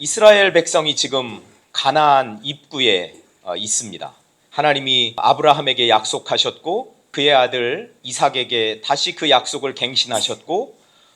이스라엘 백성이 지금 가나안 입구에 있습니다. 하나님이 아브라함에게 약속하셨고 그의 아들 이삭에게 다시 그 약속을 갱신하셨고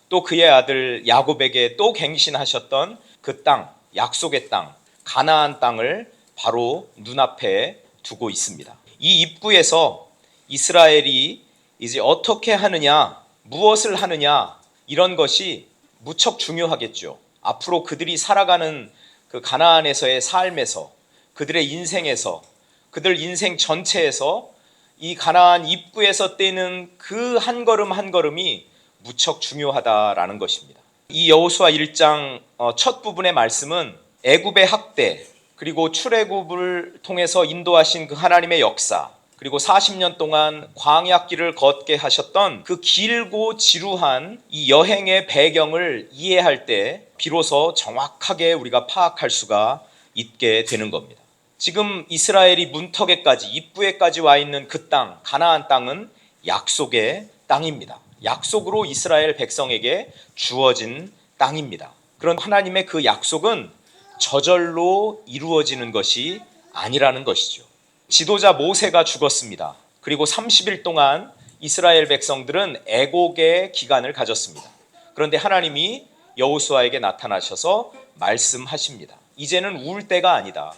또 그의 아들 야곱에게 또 갱신하셨던 그 땅, 약속의 땅, 가나안 땅을 바로 눈앞에 두고 있습니다. 이 입구에서 이스라엘이 이제 어떻게 하느냐, 무엇을 하느냐, 이런 것이 무척 중요하겠죠. 앞으로 그들이 살아가는 그 가나안에서의 삶에서, 그들의 인생에서, 그들 인생 전체에서 이 가나안 입구에서 떼는 그 한 걸음 한 걸음이 무척 중요하다라는 것입니다. 이 여호수아 1장 첫 부분의 말씀은 애굽의 학대, 그리고 출애굽을 통해서 인도하신 그 하나님의 역사, 그리고 40년 동안 광야길을 걷게 하셨던 그 길고 지루한 이 여행의 배경을 이해할 때 비로소 정확하게 우리가 파악할 수가 있게 되는 겁니다. 지금 이스라엘이 문턱에까지, 입구에까지 와 있는 그 땅, 가나안 땅은 약속의 땅입니다. 약속으로 이스라엘 백성에게 주어진 땅입니다. 그런 하나님의 그 약속은 저절로 이루어지는 것이 아니라는 것이죠. 지도자 모세가 죽었습니다. 그리고 30일 동안 이스라엘 백성들은 애곡의 기간을 가졌습니다. 그런데 하나님이 여호수아에게 나타나셔서 말씀하십니다. 이제는 울 때가 아니다.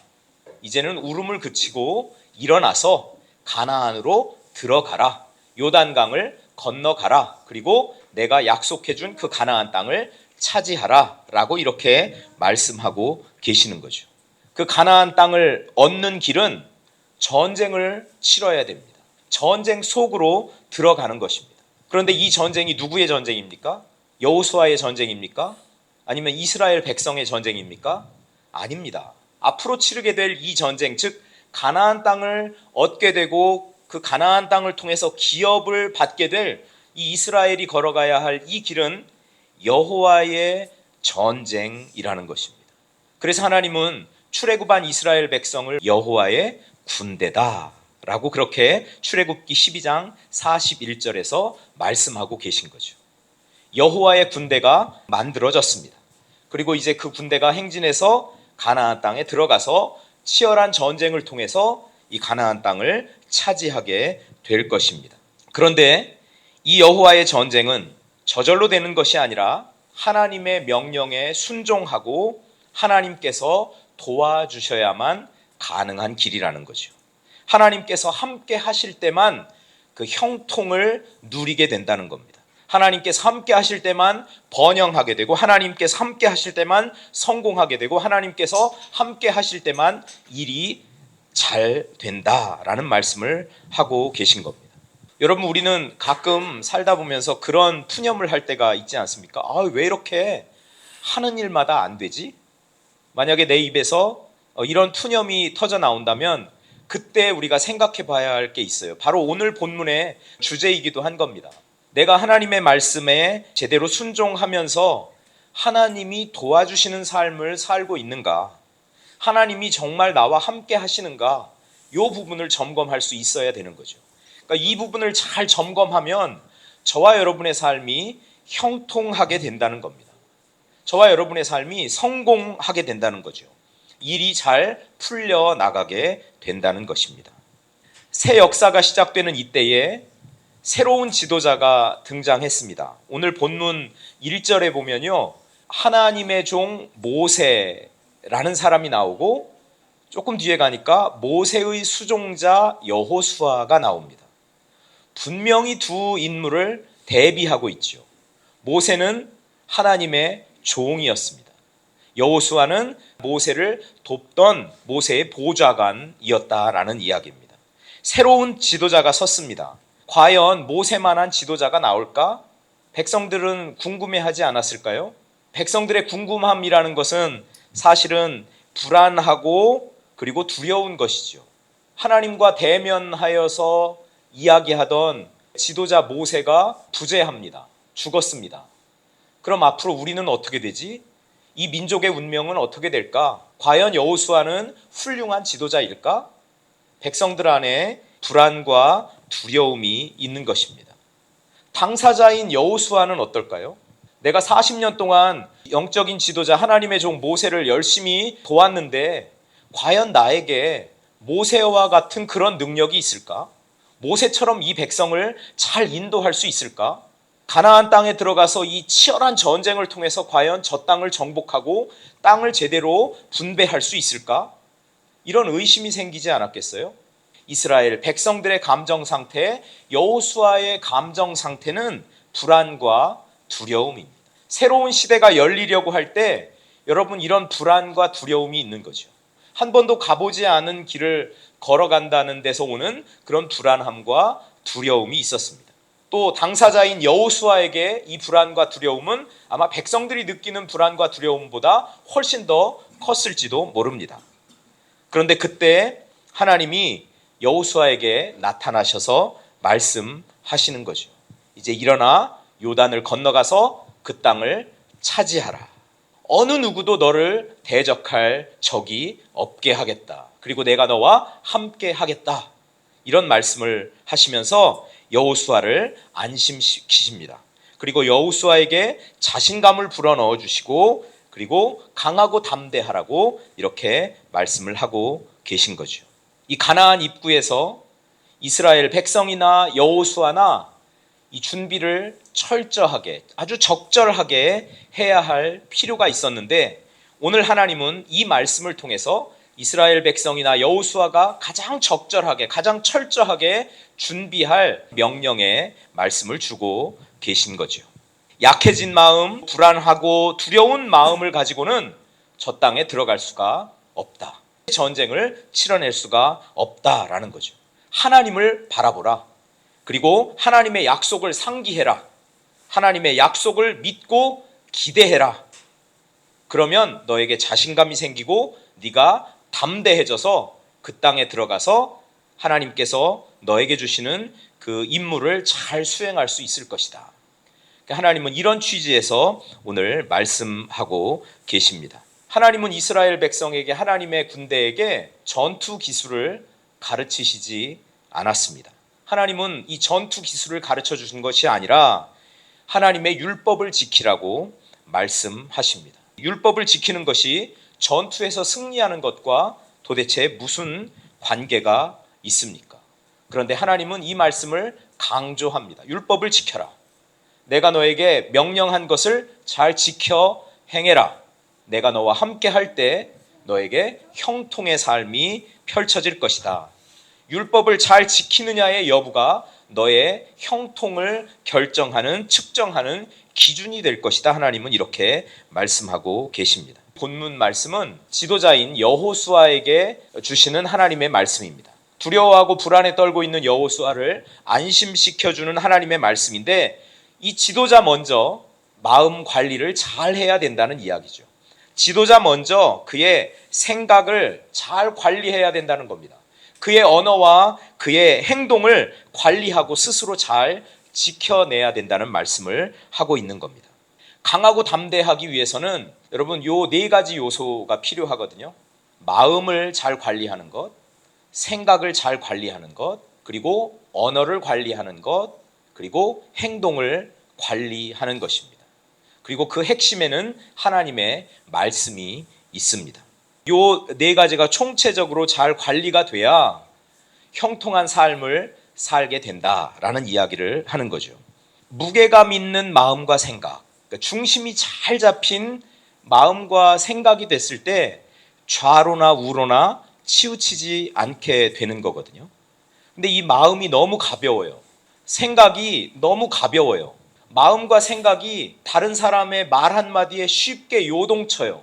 이제는 울음을 그치고 일어나서 가나안으로 들어가라. 요단강을 건너가라. 그리고 내가 약속해준 그 가나안 땅을 차지하라 라고 이렇게 말씀하고 계시는 거죠. 그 가나안 땅을 얻는 길은 전쟁을 치러야 됩니다. 전쟁 속으로 들어가는 것입니다. 그런데 이 전쟁이 누구의 전쟁입니까? 여호수아의 전쟁입니까? 아니면 이스라엘 백성의 전쟁입니까? 아닙니다. 앞으로 치르게 될 이 전쟁, 즉 가나안 땅을 얻게 되고 그 가나안 땅을 통해서 기업을 받게 될 이 이스라엘이 걸어가야 할 이 길은 여호와의 전쟁이라는 것입니다. 그래서 하나님은 출애굽한 이스라엘 백성을 여호와의 군대다라고 그렇게 출애굽기 12장 41절에서 말씀하고 계신 거죠. 여호와의 군대가 만들어졌습니다. 그리고 이제 그 군대가 행진해서 가나안 땅에 들어가서 치열한 전쟁을 통해서 이 가나안 땅을 차지하게 될 것입니다. 그런데 이 여호와의 전쟁은 저절로 되는 것이 아니라 하나님의 명령에 순종하고 하나님께서 도와주셔야만 가능한 길이라는 거죠. 하나님께서 함께 하실 때만 그 형통을 누리게 된다는 겁니다. 하나님께서 함께 하실 때만 번영하게 되고 하나님께서 함께 하실 때만 성공하게 되고 하나님께서 함께 하실 때만 일이 잘 된다라는 말씀을 하고 계신 겁니다. 여러분, 우리는 가끔 살다 보면서 그런 푸념을 할 때가 있지 않습니까? 왜 이렇게 하는 일마다 안 되지? 만약에 내 입에서 이런 푸념이 터져 나온다면 그때 우리가 생각해 봐야 할 게 있어요. 바로 오늘 본문의 주제이기도 한 겁니다. 내가 하나님의 말씀에 제대로 순종하면서 하나님이 도와주시는 삶을 살고 있는가? 하나님이 정말 나와 함께 하시는가? 이 부분을 점검할 수 있어야 되는 거죠. 그러니까 이 부분을 잘 점검하면 저와 여러분의 삶이 형통하게 된다는 겁니다. 저와 여러분의 삶이 성공하게 된다는 거죠. 일이 잘 풀려나가게 된다는 것입니다. 새 역사가 시작되는 이때에 새로운 지도자가 등장했습니다. 오늘 본문 1절에 보면요, 하나님의 종 모세라는 사람이 나오고 조금 뒤에 가니까 모세의 수종자 여호수아가 나옵니다. 분명히 두 인물을 대비하고 있죠. 모세는 하나님의 종이었습니다. 여호수아는 모세를 돕던 모세의 보좌관이었다라는 이야기입니다. 새로운 지도자가 섰습니다. 과연 모세만한 지도자가 나올까? 백성들은 궁금해하지 않았을까요? 백성들의 궁금함이라는 것은 사실은 불안하고 그리고 두려운 것이죠. 하나님과 대면하여서 이야기하던 지도자 모세가 부재합니다. 죽었습니다. 그럼 앞으로 우리는 어떻게 되지? 이 민족의 운명은 어떻게 될까? 과연 여호수아는 훌륭한 지도자일까? 백성들 안에 불안과 두려움이 있는 것입니다. 당사자인 여호수아는 어떨까요? 내가 40년 동안 영적인 지도자 하나님의 종 모세를 열심히 도왔는데 과연 나에게 모세와 같은 그런 능력이 있을까? 모세처럼 이 백성을 잘 인도할 수 있을까? 가나안 땅에 들어가서 이 치열한 전쟁을 통해서 과연 저 땅을 정복하고 땅을 제대로 분배할 수 있을까? 이런 의심이 생기지 않았겠어요? 이스라엘 백성들의 감정 상태, 여호수아의 감정 상태는 불안과 두려움입니다. 새로운 시대가 열리려고 할 때 여러분 이런 불안과 두려움이 있는 거죠. 한 번도 가보지 않은 길을 걸어간다는 데서 오는 그런 불안함과 두려움이 있었습니다. 또 당사자인 여호수아에게 이 불안과 두려움은 아마 백성들이 느끼는 불안과 두려움보다 훨씬 더 컸을지도 모릅니다. 그런데 그때 하나님이 여호수아에게 나타나셔서 말씀하시는 거죠. 이제 일어나 요단을 건너가서 그 땅을 차지하라. 어느 누구도 너를 대적할 적이 없게 하겠다. 그리고 내가 너와 함께 하겠다. 이런 말씀을 하시면서 여호수아를 안심시키십니다. 그리고 여호수아에게 자신감을 불어넣어 주시고 그리고 강하고 담대하라고 이렇게 말씀을 하고 계신 거죠. 이 가나안 입구에서 이스라엘 백성이나 여호수아나 이 준비를 철저하게 아주 적절하게 해야 할 필요가 있었는데 오늘 하나님은 이 말씀을 통해서 이스라엘 백성이나 여호수아가 가장 적절하게 가장 철저하게 준비할 명령의 말씀을 주고 계신 거죠. 약해진 마음, 불안하고 두려운 마음을 가지고는 저 땅에 들어갈 수가 없다. 전쟁을 치러낼 수가 없다라는 거죠. 하나님을 바라보라. 그리고 하나님의 약속을 상기해라. 하나님의 약속을 믿고 기대해라. 그러면 너에게 자신감이 생기고 네가 담대해져서 그 땅에 들어가서 하나님께서 너에게 주시는 그 임무를 잘 수행할 수 있을 것이다. 하나님은 이런 취지에서 오늘 말씀하고 계십니다. 하나님은 이스라엘 백성에게 하나님의 군대에게 전투 기술을 가르치시지 않았습니다. 하나님은 이 전투 기술을 가르쳐 주신 것이 아니라 하나님의 율법을 지키라고 말씀하십니다. 율법을 지키는 것이 전투에서 승리하는 것과 도대체 무슨 관계가 있습니까? 그런데 하나님은 이 말씀을 강조합니다. 율법을 지켜라. 내가 너에게 명령한 것을 잘 지켜 행해라. 내가 너와 함께 할 때 너에게 형통의 삶이 펼쳐질 것이다. 율법을 잘 지키느냐의 여부가 너의 형통을 결정하는 측정하는 기준이 될 것이다. 하나님은 이렇게 말씀하고 계십니다. 본문 말씀은 지도자인 여호수아에게 주시는 하나님의 말씀입니다. 두려워하고 불안에 떨고 있는 여호수아를 안심시켜주는 하나님의 말씀인데 이 지도자 먼저 마음 관리를 잘 해야 된다는 이야기죠. 지도자 먼저 그의 생각을 잘 관리해야 된다는 겁니다. 그의 언어와 그의 행동을 관리하고 스스로 잘 지켜내야 된다는 말씀을 하고 있는 겁니다. 강하고 담대하기 위해서는 여러분 요 네 가지 요소가 필요하거든요. 마음을 잘 관리하는 것, 생각을 잘 관리하는 것, 그리고 언어를 관리하는 것, 그리고 행동을 관리하는 것입니다. 그리고 그 핵심에는 하나님의 말씀이 있습니다. 요 네 가지가 총체적으로 잘 관리가 돼야 형통한 삶을 살게 된다라는 이야기를 하는 거죠. 무게감 있는 마음과 생각, 그러니까 중심이 잘 잡힌 마음과 생각이 됐을 때 좌로나 우로나 치우치지 않게 되는 거거든요. 근데 이 마음이 너무 가벼워요. 생각이 너무 가벼워요. 마음과 생각이 다른 사람의 말 한마디에 쉽게 요동쳐요.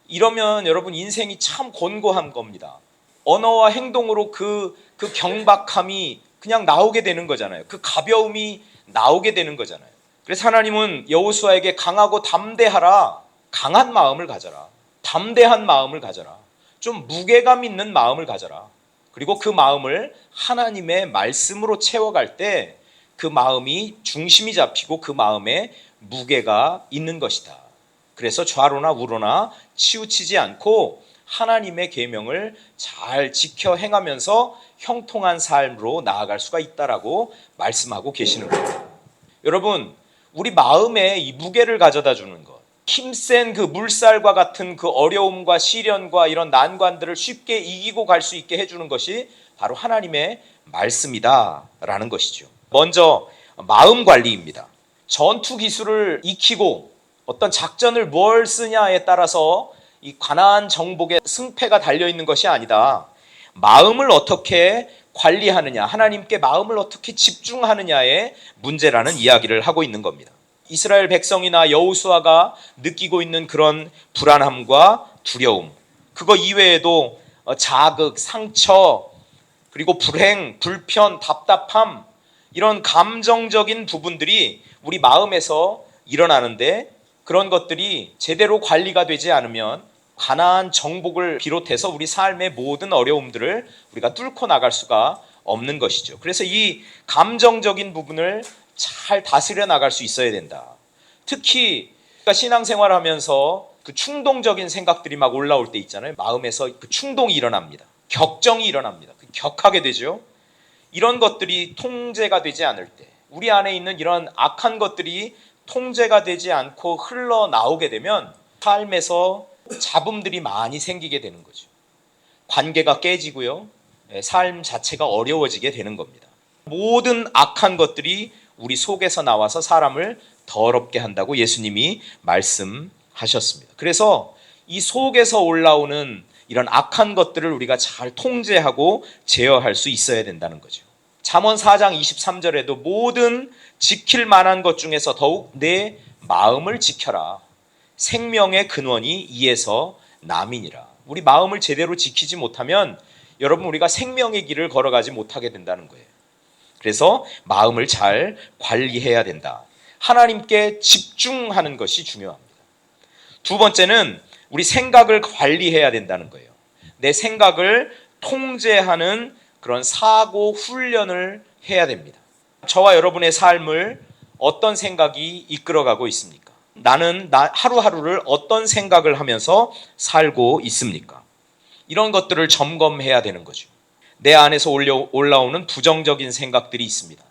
이러면 여러분 인생이 참 곤고한 겁니다. 언어와 행동으로 그 경박함이 그냥 나오게 되는 거잖아요. 그 가벼움이 나오게 되는 거잖아요. 그래서 하나님은 여호수아에게 강하고 담대하라. 강한 마음을 가져라. 담대한 마음을 가져라. 좀 무게감 있는 마음을 가져라. 그리고 그 마음을 하나님의 말씀으로 채워갈 때 그 마음이 중심이 잡히고 그 마음에 무게가 있는 것이다. 그래서 좌로나 우로나 치우치지 않고 하나님의 계명을 잘 지켜 행하면서 형통한 삶으로 나아갈 수가 있다라고 말씀하고 계시는 거예요. 여러분, 우리 마음에 이 무게를 가져다 주는 것. 힘센 그 물살과 같은 그 어려움과 시련과 이런 난관들을 쉽게 이기고 갈 수 있게 해주는 것이 바로 하나님의 말씀이다라는 것이죠. 먼저 마음 관리입니다. 전투 기술을 익히고 어떤 작전을 뭘 쓰냐에 따라서 이 가나안 정복의 승패가 달려있는 것이 아니다. 마음을 어떻게 관리하느냐, 하나님께 마음을 어떻게 집중하느냐의 문제라는 이야기를 하고 있는 겁니다. 이스라엘 백성이나 여호수아가 느끼고 있는 그런 불안함과 두려움, 그거 이외에도 자극, 상처, 그리고 불행, 불편, 답답함, 이런 감정적인 부분들이 우리 마음에서 일어나는데, 그런 것들이 제대로 관리가 되지 않으면 가나안 정복을 비롯해서 우리 삶의 모든 어려움들을 우리가 뚫고 나갈 수가 없는 것이죠. 그래서 이 감정적인 부분을 잘 다스려 나갈 수 있어야 된다. 특히 신앙생활을 하면서 그 충동적인 생각들이 막 올라올 때 있잖아요. 마음에서 그 충동이 일어납니다. 격정이 일어납니다. 격하게 되죠. 이런 것들이 통제가 되지 않을 때, 우리 안에 있는 이런 악한 것들이 통제가 되지 않고 흘러나오게 되면 삶에서 잡음들이 많이 생기게 되는 거죠. 관계가 깨지고요. 삶 자체가 어려워지게 되는 겁니다. 모든 악한 것들이 우리 속에서 나와서 사람을 더럽게 한다고 예수님이 말씀하셨습니다. 그래서 이 속에서 올라오는 이런 악한 것들을 우리가 잘 통제하고 제어할 수 있어야 된다는 거죠. 잠언 4장 23절에도 모든 지킬 만한 것 중에서 더욱 내 마음을 지켜라. 생명의 근원이 이에서 남이니라. 우리 마음을 제대로 지키지 못하면 여러분, 우리가 생명의 길을 걸어가지 못하게 된다는 거예요. 그래서 마음을 잘 관리해야 된다. 하나님께 집중하는 것이 중요합니다. 두 번째는 우리 생각을 관리해야 된다는 거예요. 내 생각을 통제하는 그런 사고 훈련을 해야 됩니다. 저와 여러분의 삶을 어떤 생각이 이끌어가고 있습니까? 나는 하루하루를 어떤 생각을 하면서 살고 있습니까? 이런 것들을 점검해야 되는 거죠. 내 안에서 올라오는 부정적인 생각들이 있습니다.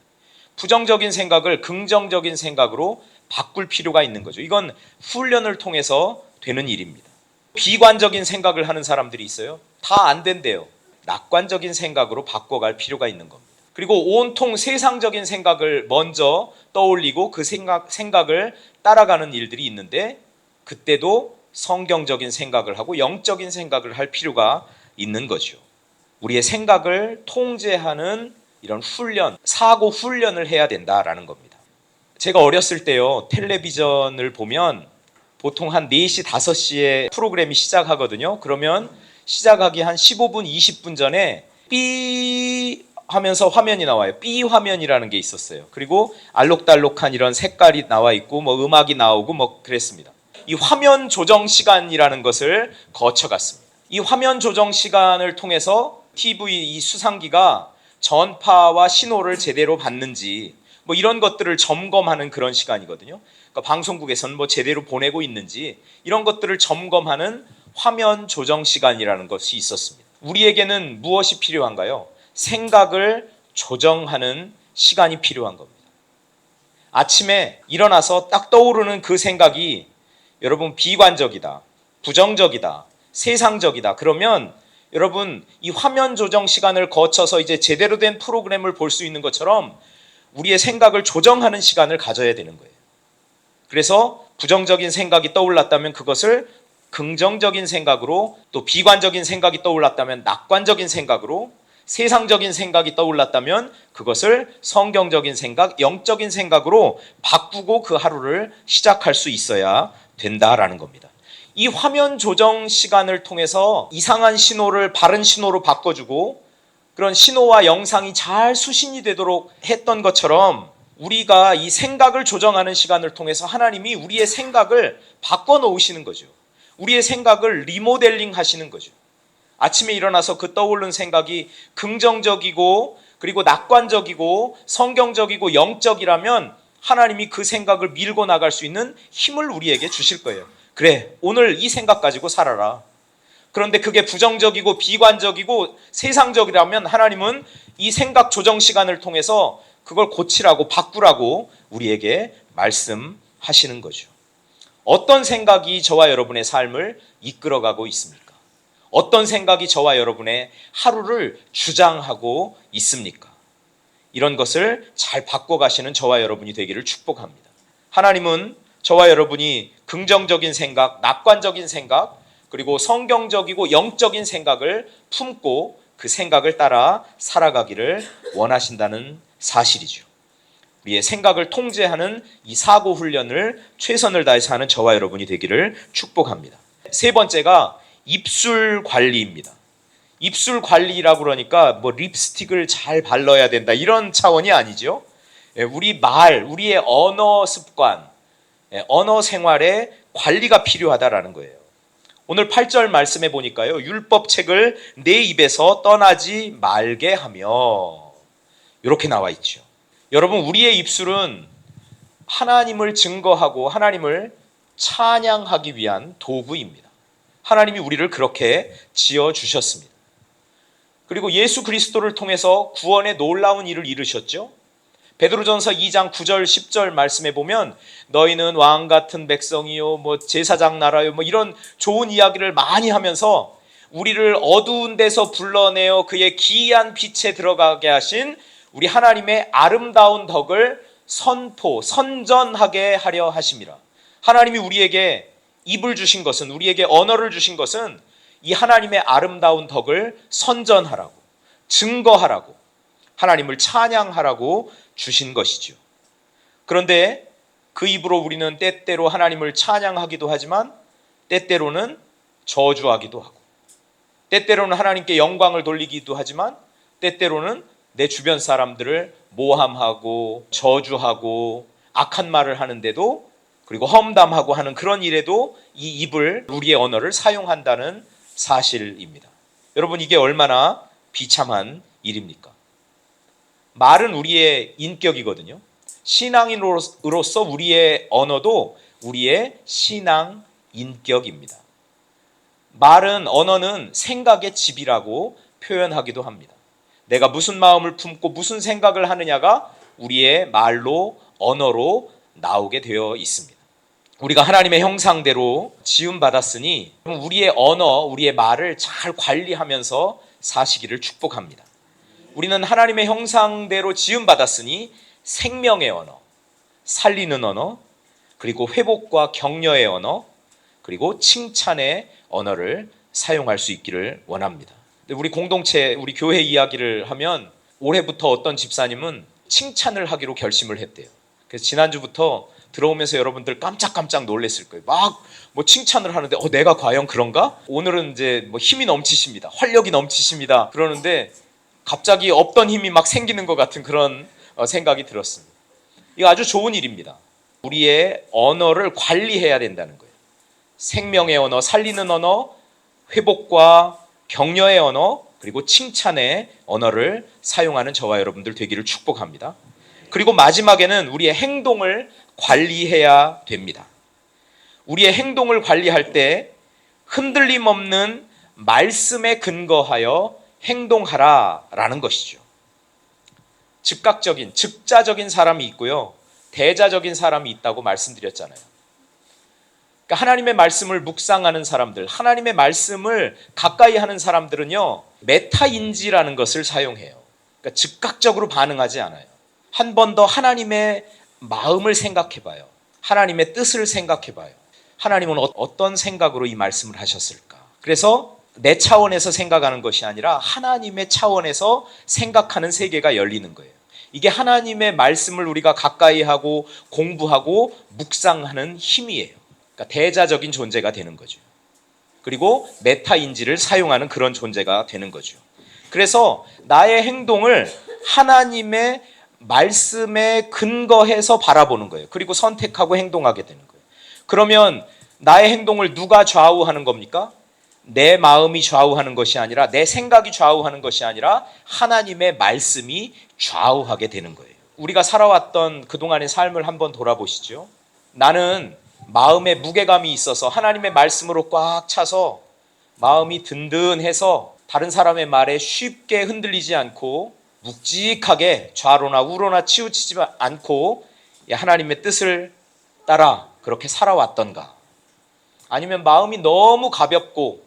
부정적인 생각을 긍정적인 생각으로 바꿀 필요가 있는 거죠. 이건 훈련을 통해서 되는 일입니다. 비관적인 생각을 하는 사람들이 있어요. 다 안 된대요. 낙관적인 생각으로 바꿔갈 필요가 있는 겁니다. 그리고 온통 세상적인 생각을 먼저 떠올리고 그 생각을 따라가는 일들이 있는데, 그때도 성경적인 생각을 하고 영적인 생각을 할 필요가 있는 거죠. 우리의 생각을 통제하는 이런 훈련, 사고 훈련을 해야 된다라는 겁니다. 제가 어렸을 때요, 텔레비전을 보면 보통 한 4시, 5시에 프로그램이 시작하거든요. 그러면 시작하기 한 15분, 20분 전에 삐 하면서 화면이 나와요. 삐 화면이라는 게 있었어요. 그리고 알록달록한 이런 색깔이 나와 있고 뭐 음악이 나오고 뭐 그랬습니다. 이 화면 조정 시간이라는 것을 거쳐갔습니다. 이 화면 조정 시간을 통해서 TV 이 수상기가 전파와 신호를 제대로 받는지 뭐 이런 것들을 점검하는 그런 시간이거든요. 그러니까 방송국에서는 뭐 제대로 보내고 있는지 이런 것들을 점검하는 화면 조정 시간이라는 것이 있었습니다. 우리에게는 무엇이 필요한가요? 생각을 조정하는 시간이 필요한 겁니다. 아침에 일어나서 딱 떠오르는 그 생각이 여러분 비관적이다, 부정적이다, 세상적이다. 그러면 여러분 이 화면 조정 시간을 거쳐서 이제 제대로 된 프로그램을 볼 수 있는 것처럼 우리의 생각을 조정하는 시간을 가져야 되는 거예요. 그래서 부정적인 생각이 떠올랐다면 그것을 긍정적인 생각으로, 또 비관적인 생각이 떠올랐다면 낙관적인 생각으로, 세상적인 생각이 떠올랐다면 그것을 성경적인 생각, 영적인 생각으로 바꾸고 그 하루를 시작할 수 있어야 된다라는 겁니다. 이 화면 조정 시간을 통해서 이상한 신호를 바른 신호로 바꿔주고 그런 신호와 영상이 잘 수신이 되도록 했던 것처럼 우리가 이 생각을 조정하는 시간을 통해서 하나님이 우리의 생각을 바꿔놓으시는 거죠. 우리의 생각을 리모델링 하시는 거죠. 아침에 일어나서 그 떠오른 생각이 긍정적이고 그리고 낙관적이고 성경적이고 영적이라면 하나님이 그 생각을 밀고 나갈 수 있는 힘을 우리에게 주실 거예요. 그래, 오늘 이 생각 가지고 살아라. 그런데 그게 부정적이고 비관적이고 세상적이라면 하나님은 이 생각 조정 시간을 통해서 그걸 고치라고, 바꾸라고 우리에게 말씀하시는 거죠. 어떤 생각이 저와 여러분의 삶을 이끌어가고 있습니까? 어떤 생각이 저와 여러분의 하루를 주장하고 있습니까? 이런 것을 잘 바꿔가시는 저와 여러분이 되기를 축복합니다. 하나님은 저와 여러분이 긍정적인 생각, 낙관적인 생각, 그리고 성경적이고 영적인 생각을 품고 그 생각을 따라 살아가기를 원하신다는 사실이죠. 우리의 생각을 통제하는 이 사고 훈련을 최선을 다해서 하는 저와 여러분이 되기를 축복합니다. 세 번째가 입술 관리입니다. 입술 관리라고 그러니까 뭐 립스틱을 잘 발라야 된다 이런 차원이 아니죠. 우리 말, 우리의 언어 습관, 언어 생활에 관리가 필요하다라는 거예요. 오늘 8절 말씀해 보니까요. 율법책을 내 입에서 떠나지 말게 하며 이렇게 나와 있죠. 여러분, 우리의 입술은 하나님을 증거하고 하나님을 찬양하기 위한 도구입니다. 하나님이 우리를 그렇게 지어주셨습니다. 그리고 예수 그리스도를 통해서 구원의 놀라운 일을 이루셨죠. 베드로전서 2장 9절 10절 말씀해 보면 너희는 왕 같은 백성이요 뭐 제사장 나라요 뭐 이런 좋은 이야기를 많이 하면서 우리를 어두운 데서 불러내어 그의 기이한 빛에 들어가게 하신 우리 하나님의 아름다운 덕을 선전하게 하려 하심이라. 하나님이 우리에게 입을 주신 것은, 우리에게 언어를 주신 것은 이 하나님의 아름다운 덕을 선전하라고, 증거하라고, 하나님을 찬양하라고 주신 것이죠. 그런데 그 입으로 우리는 때때로 하나님을 찬양하기도 하지만 때때로는 저주하기도 하고, 때때로는 하나님께 영광을 돌리기도 하지만 때때로는 내 주변 사람들을 모함하고 저주하고 악한 말을 하는데도, 그리고 험담하고 하는 그런 일에도 이 입을, 우리의 언어를 사용한다는 사실입니다. 여러분, 이게 얼마나 비참한 일입니까? 말은 우리의 인격이거든요. 신앙인으로서 우리의 언어도 우리의 신앙 인격입니다. 말은, 언어는 생각의 집이라고 표현하기도 합니다. 내가 무슨 마음을 품고 무슨 생각을 하느냐가 우리의 말로, 언어로 나오게 되어 있습니다. 우리가 하나님의 형상대로 지음받았으니 우리의 언어, 우리의 말을 잘 관리하면서 사시기를 축복합니다. 우리는 하나님의 형상대로 지음받았으니 생명의 언어, 살리는 언어, 그리고 회복과 격려의 언어, 그리고 칭찬의 언어를 사용할 수 있기를 원합니다. 우리 공동체, 우리 교회 이야기를 하면 올해부터 어떤 집사님은 칭찬을 하기로 결심을 했대요. 그래서 지난주부터 들어오면서 여러분들 깜짝깜짝 놀랐을 거예요. 막 뭐 칭찬을 하는데 내가 과연 그런가? 오늘은 이제 뭐 힘이 넘치십니다. 활력이 넘치십니다. 그러는데 갑자기 없던 힘이 막 생기는 것 같은 그런 생각이 들었습니다. 이거 아주 좋은 일입니다. 우리의 언어를 관리해야 된다는 거예요. 생명의 언어, 살리는 언어, 회복과 격려의 언어, 그리고 칭찬의 언어를 사용하는 저와 여러분들 되기를 축복합니다. 그리고 마지막에는 우리의 행동을 관리해야 됩니다. 우리의 행동을 관리할 때 흔들림 없는 말씀에 근거하여 행동하라라는 것이죠. 즉각적인, 즉자적인 사람이 있고요, 대자적인 사람이 있다고 말씀드렸잖아요. 그러니까 하나님의 말씀을 묵상하는 사람들, 하나님의 말씀을 가까이 하는 사람들은요, 메타인지라는 것을 사용해요. 그러니까 즉각적으로 반응하지 않아요. 한 번 더 하나님의 마음을 생각해 봐요. 하나님의 뜻을 생각해 봐요. 하나님은 어떤 생각으로 이 말씀을 하셨을까? 그래서 내 차원에서 생각하는 것이 아니라 하나님의 차원에서 생각하는 세계가 열리는 거예요. 이게 하나님의 말씀을 우리가 가까이 하고 공부하고 묵상하는 힘이에요. 그러니까 대자적인 존재가 되는 거죠. 그리고 메타인지를 사용하는 그런 존재가 되는 거죠. 그래서 나의 행동을 하나님의 말씀에 근거해서 바라보는 거예요. 그리고 선택하고 행동하게 되는 거예요. 그러면 나의 행동을 누가 좌우하는 겁니까? 내 마음이 좌우하는 것이 아니라, 내 생각이 좌우하는 것이 아니라 하나님의 말씀이 좌우하게 되는 거예요. 우리가 살아왔던 그동안의 삶을 한번 돌아보시죠. 나는 마음에 무게감이 있어서 하나님의 말씀으로 꽉 차서 마음이 든든해서 다른 사람의 말에 쉽게 흔들리지 않고 묵직하게 좌로나 우로나 치우치지 않고 하나님의 뜻을 따라 그렇게 살아왔던가? 아니면 마음이 너무 가볍고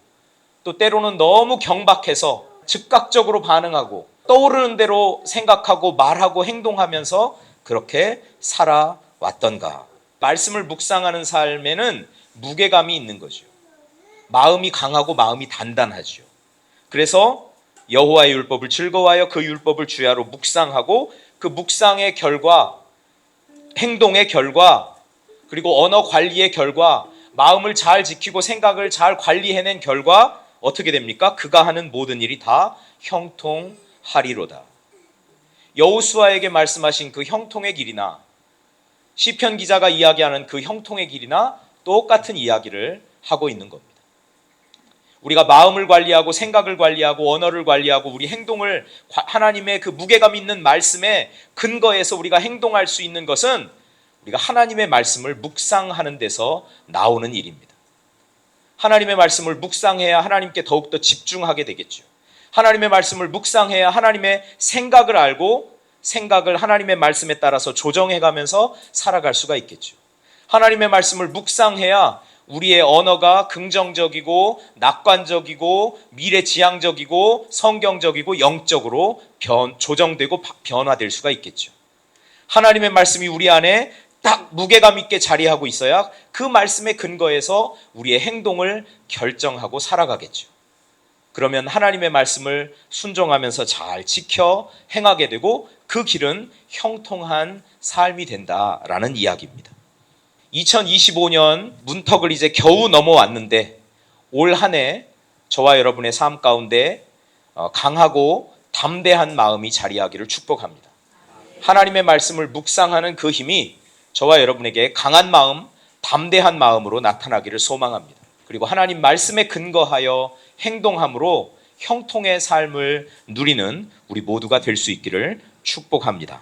또 때로는 너무 경박해서 즉각적으로 반응하고 떠오르는 대로 생각하고 말하고 행동하면서 그렇게 살아왔던가? 말씀을 묵상하는 삶에는 무게감이 있는 거죠. 마음이 강하고 마음이 단단하죠. 그래서 여호와의 율법을 즐거워하여 그 율법을 주야로 묵상하고 그 묵상의 결과, 행동의 결과, 그리고 언어 관리의 결과, 마음을 잘 지키고 생각을 잘 관리해낸 결과 어떻게 됩니까? 그가 하는 모든 일이 다 형통하리로다. 여호수아에게 말씀하신 그 형통의 길이나 시편 기자가 이야기하는 그 형통의 길이나 똑같은 이야기를 하고 있는 겁니다. 우리가 마음을 관리하고 생각을 관리하고 언어를 관리하고 우리 행동을 하나님의 그 무게감 있는 말씀에 근거해서 우리가 행동할 수 있는 것은 우리가 하나님의 말씀을 묵상하는 데서 나오는 일입니다. 하나님의 말씀을 묵상해야 하나님께 더욱더 집중하게 되겠죠. 하나님의 말씀을 묵상해야 하나님의 생각을 알고 생각을 하나님의 말씀에 따라서 조정해가면서 살아갈 수가 있겠죠. 하나님의 말씀을 묵상해야 우리의 언어가 긍정적이고 낙관적이고 미래지향적이고 성경적이고 영적으로 조정되고 변화될 수가 있겠죠. 하나님의 말씀이 우리 안에 딱 무게감 있게 자리하고 있어야 그 말씀에 근거해서 우리의 행동을 결정하고 살아가겠죠. 그러면 하나님의 말씀을 순종하면서 잘 지켜 행하게 되고 그 길은 형통한 삶이 된다라는 이야기입니다. 2025년 문턱을 이제 겨우 넘어왔는데 올 한 해 저와 여러분의 삶 가운데 강하고 담대한 마음이 자리하기를 축복합니다. 하나님의 말씀을 묵상하는 그 힘이 저와 여러분에게 강한 마음, 담대한 마음으로 나타나기를 소망합니다. 그리고 하나님 말씀에 근거하여 행동함으로 형통의 삶을 누리는 우리 모두가 될 수 있기를 축복합니다.